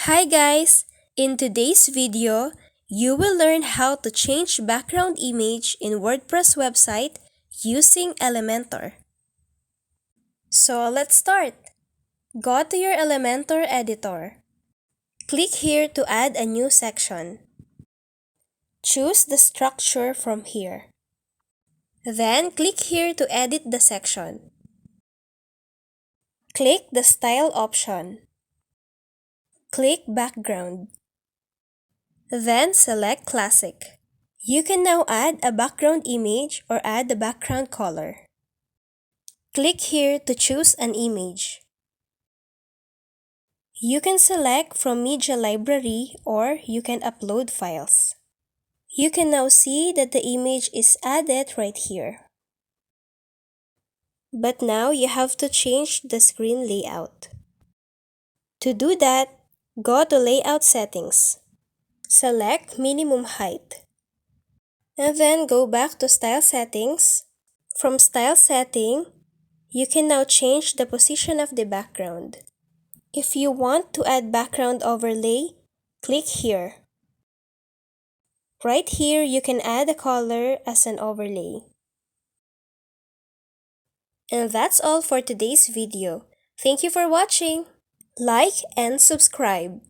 Hi guys! In today's video, you will learn how to change background image in WordPress website using Elementor. So let's start. Go to your Elementor editor. Click here to add a new section. Choose the structure from here. Then click here to edit the section. Click the Style option. Click Background. Then select Classic. You can now add a background image or add a background color. Click here to choose an image. You can select from media library or you can upload files. You can now see that the image is added right here. But now you have to change the screen layout. To do that, go to Layout Settings. Select Minimum Height. And then go back to Style Settings. From Style Setting, you can now change the position of the background. If you want to add background overlay, click here. Right here, you can add a color as an overlay. And that's all for today's video. Thank you for watching. Like and subscribe.